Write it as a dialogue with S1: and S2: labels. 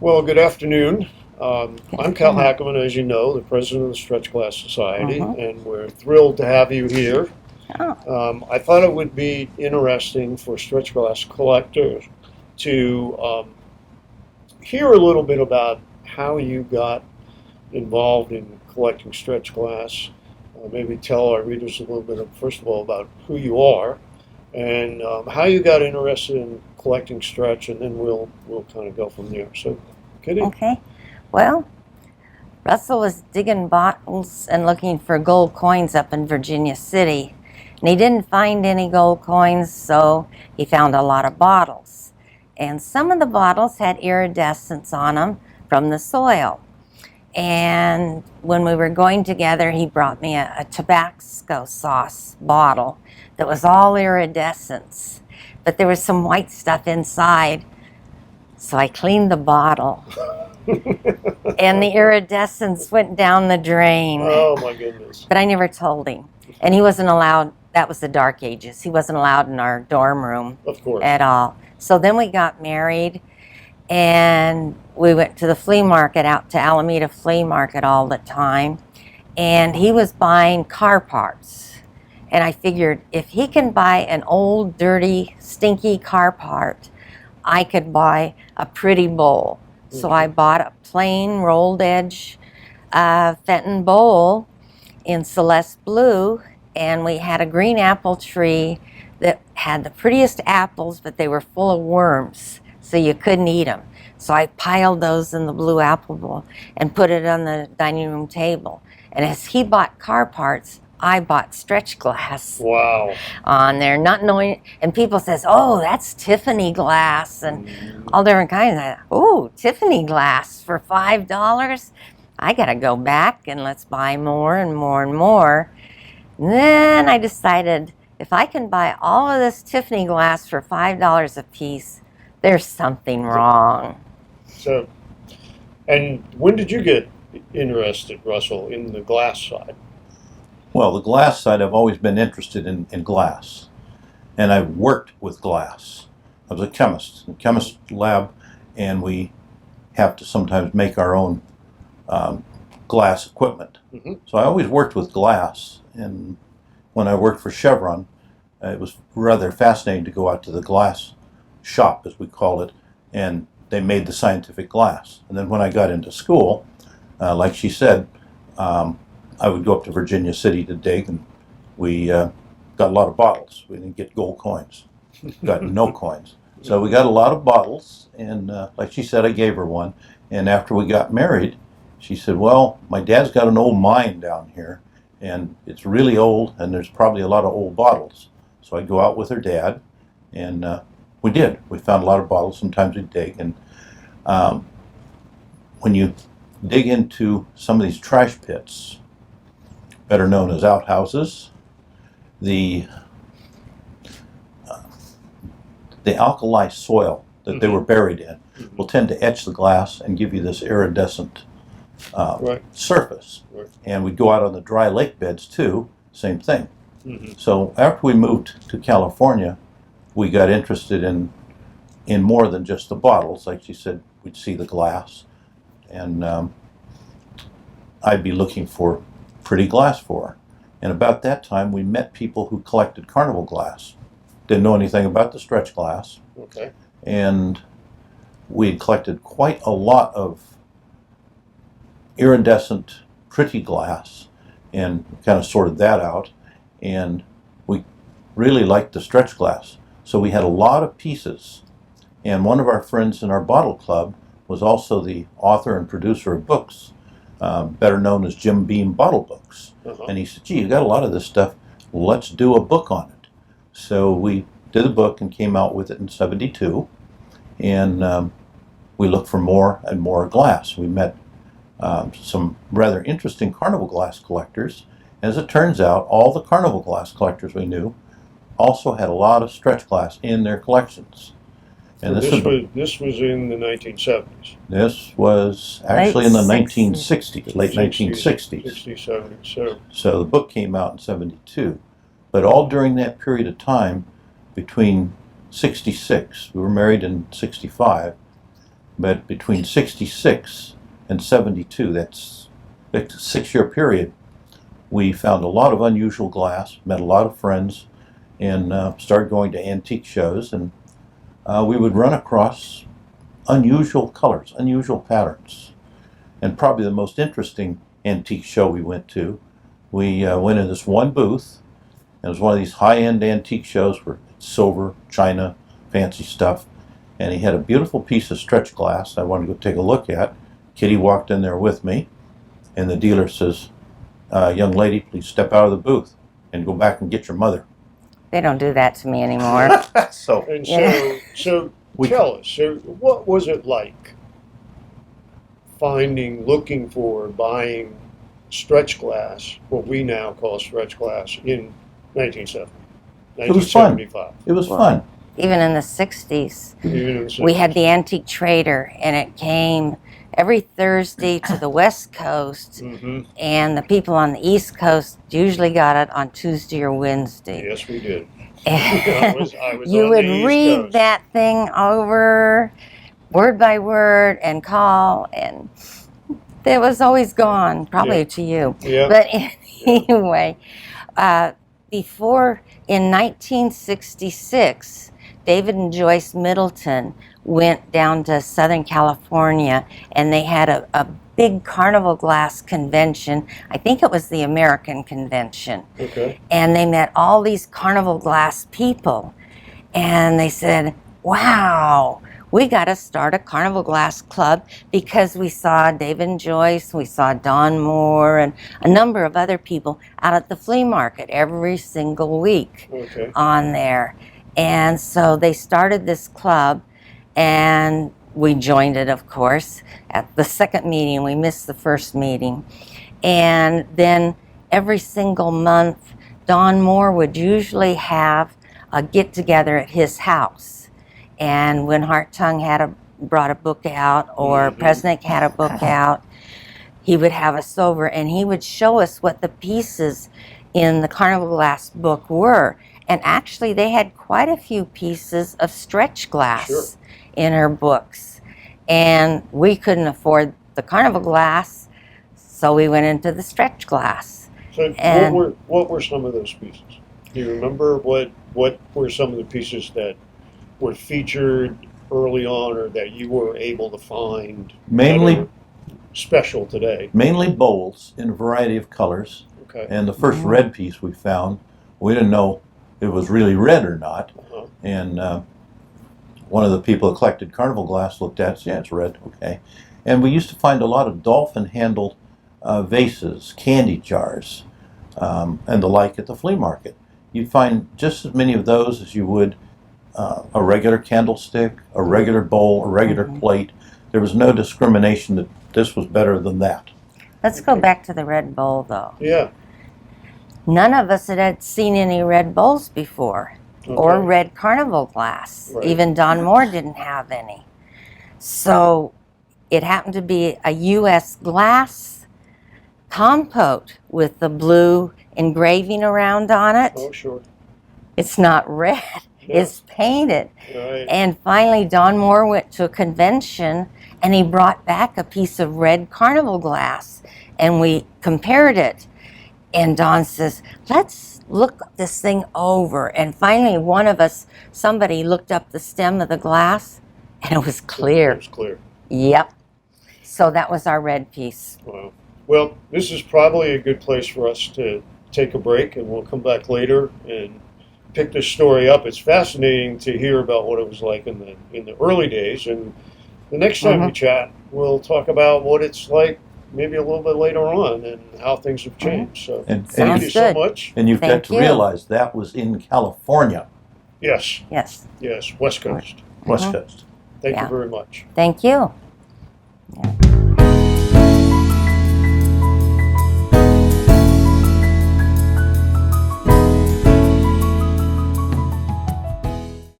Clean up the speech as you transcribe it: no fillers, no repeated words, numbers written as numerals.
S1: Well, good afternoon.
S2: Good
S1: I'm Cal
S2: afternoon.
S1: Hackerman, as you know, the president of the Stretch Glass Society,
S2: Mm-hmm.
S1: and we're thrilled to have you here.
S2: Oh,
S1: I thought it would be interesting for stretch glass collectors to hear a little bit about how you got involved in collecting stretch glass. Maybe tell our readers a little bit, first of all, about who you are and how you got interested in collecting stretch, and then we'll kind of go from there. So, Kitty.
S2: okay. Well, Russell was digging bottles and looking for gold coins up in Virginia City. And he didn't find any gold coins, so he found a lot of bottles. And some of the bottles had iridescence on them from the soil. And when we were going together, he brought me a Tabasco sauce bottle that was all iridescence. But there was some white stuff inside. So I cleaned the bottle, and the iridescence went down the drain.
S1: Oh my goodness.
S2: But I never told him. And he wasn't allowed, that was the dark ages. He wasn't allowed in our dorm room
S1: Of course.
S2: at all. So then we got married, and we went to the flea market, out to Alameda Flea Market all the time. And he was buying car parts. And I figured if he can buy an old, dirty, stinky car part, I could buy a pretty bowl. So I bought a plain rolled edge Fenton bowl in Celeste blue, and we had a green apple tree that had the prettiest apples, but they were full of worms, so you couldn't eat them. So I piled those in the blue apple bowl and put it on the dining room table. And as he bought car parts, I bought stretch glass
S1: Wow.
S2: on there, not knowing. And people says, "Oh, that's Tiffany glass," and all different kinds. Oh, Tiffany glass for $5. I gotta go back and let's buy more and more and more. And then I decided if I can buy all of this Tiffany glass for $5 a piece, there's something wrong.
S1: So, and when did you get interested, Russell, in the glass side?
S3: Well, the glass side, I've always been interested in glass, and I've worked with glass. I was a chemist in a chemist lab, and we have to sometimes make our own glass equipment.
S1: Mm-hmm.
S3: So I always worked with glass, and when I worked for Chevron, it was rather fascinating to go out to the glass shop, as we call it, and they made the scientific glass. And then when I got into school, like she said, I would go up to Virginia City to dig, and we got a lot of bottles. We didn't get gold coins, got no coins. So we got a lot of bottles, and like she said, I gave her one. And after we got married, she said, "Well, my dad's got an old mine down here, and it's really old, and there's probably a lot of old bottles." So I'd go out with her dad, and we did. We found a lot of bottles. Sometimes we'd dig, and when you dig into some of these trash pits, better known as outhouses, the alkali soil that they were buried in will tend to etch the glass and give you this iridescent
S1: Right.
S3: surface.
S1: Right.
S3: And we'd go out on the dry lake beds too, same thing.
S1: Mm-hmm.
S3: So after we moved to California, we got interested in more than just the bottles. Like she said, we'd see the glass, and I'd be looking for pretty glass for her. And about that time, we met people who collected carnival glass. Didn't know anything about the stretch glass,
S1: Okay.
S3: and we had collected quite a lot of iridescent, pretty glass, and kind of sorted that out. And we really liked the stretch glass, so we had a lot of pieces. And one of our friends in our bottle club was also the author and producer of books, better known as Jim Beam Bottle Books.
S1: Uh-huh.
S3: And he said, "Gee, you got a lot of this stuff. Let's do a book on it." So we did a book and came out with it in '72. And we looked for more and more glass. We met some rather interesting carnival glass collectors. As it turns out, all the carnival glass collectors we knew also had a lot of stretch glass in their collections. And
S1: this was in the 1970s.
S3: This was actually in the
S2: Late
S3: 1960s, late 1960s.
S1: 60, 70. So,
S3: So the book came out in '72. But all during that period of time, between '66, we were married in '65, But between 66 and 72, that's a 6-year period, we found a lot of unusual glass, met a lot of friends, and started going to antique shows. And we would run across unusual colors, unusual patterns. And probably the most interesting antique show we went to, we went in this one booth. It was one of these high-end antique shows where silver, china, fancy stuff. And he had a beautiful piece of stretch glass I wanted to go take a look at. Kitty walked in there with me, and the dealer says, young lady, please step out of the booth and go back and get your mother.
S2: They don't do that to me anymore.
S3: So
S1: And
S2: Yeah.
S1: so tell us, so what was it like looking for, buying stretch glass, what we now call stretch glass, in 1970,
S3: It was fun.
S1: 1975?
S3: it was fun.
S2: Even in the 60s,
S1: Even in the
S2: we had the Antique Trader, and it came every Thursday to the West Coast,
S1: Mm-hmm.
S2: and the people on the East Coast usually got it on Tuesday or Wednesday.
S1: Yes, we did. I was
S2: You
S1: on
S2: would
S1: the East
S2: read
S1: Coast.
S2: that thing over word by word and call, and it was always gone, probably
S1: Yeah.
S2: to you.
S1: Yeah.
S2: But anyway, before in 1966, David and Joyce Middleton went down to Southern California, and they had a big carnival glass convention. I think it was the American Convention.
S1: Okay.
S2: And they met all these carnival glass people. And they said, wow, we got to start a carnival glass club, because we saw David and Joyce, we saw Don Moore, and a number of other people out at the flea market every single week
S1: Okay.
S2: on there. And so they started this club, and we joined it, of course, at the second meeting. We missed the first meeting. And then every single month, Don Moore would usually have a get-together at his house. And when Hartung brought a book out, or
S1: Mhm.
S2: President had a book out, he would have us over, and he would show us what the pieces in the Carnival Glass book were. And actually, they had quite a few pieces of stretch glass
S1: Sure.
S2: in her books. And we couldn't afford the Carnival Glass, so we went into the stretch glass.
S1: So
S2: And-
S1: what were some of those pieces? Do you remember what were some of the pieces that were featured early on, or that you were able to find that
S3: Mainly,
S1: are special today?
S3: mainly bowls in a variety of colors.
S1: Okay.
S3: And the first
S2: Mhm.
S3: red piece we found, we didn't know if it was really red or not.
S1: Uh-huh.
S3: And one of the people that collected carnival glass looked at it, yeah, it's red, okay. And we used to find a lot of dolphin-handled vases, candy jars, and the like at the flea market. You'd find just as many of those as you would a regular candlestick, a regular bowl, a regular
S2: Mhm.
S3: plate. There was no discrimination that this was better than that.
S2: Let's go back to the red bowl, though.
S1: Yeah.
S2: None of us had seen any red bowls before, or
S1: Okay.
S2: red carnival glass.
S1: Right.
S2: Even Don Moore didn't have any. So it happened to be a U.S. glass compote with the blue engraving around on it.
S1: Oh, sure.
S2: It's not red,
S1: Yeah.
S2: it's painted.
S1: Right.
S2: And finally, Don Moore went to a convention, and he brought back a piece of red carnival glass, and we compared it. And Don says, let's look this thing over. And finally, one of us, somebody looked up the stem of the glass, and it was
S1: It
S2: clear.
S1: was clear.
S2: Yep. So that was our red piece.
S1: Wow. Well, this is probably a good place for us to take a break, and we'll come back later and pick this story up. It's fascinating to hear about what it was like in the early days, and the next time we chat, we'll talk about what it's like maybe a little bit later on and how things have changed. So
S3: And,
S1: thank
S3: and,
S1: you
S2: Sounds
S1: so
S2: good.
S1: much.
S3: and you've got
S2: Thank
S3: to
S2: you.
S3: realize that was in California,
S1: Yes,
S2: Yes.
S1: yes, West Coast.
S3: West
S2: Mhm.
S3: Coast.
S1: Thank
S2: Yeah.
S1: you very much.
S2: Thank you.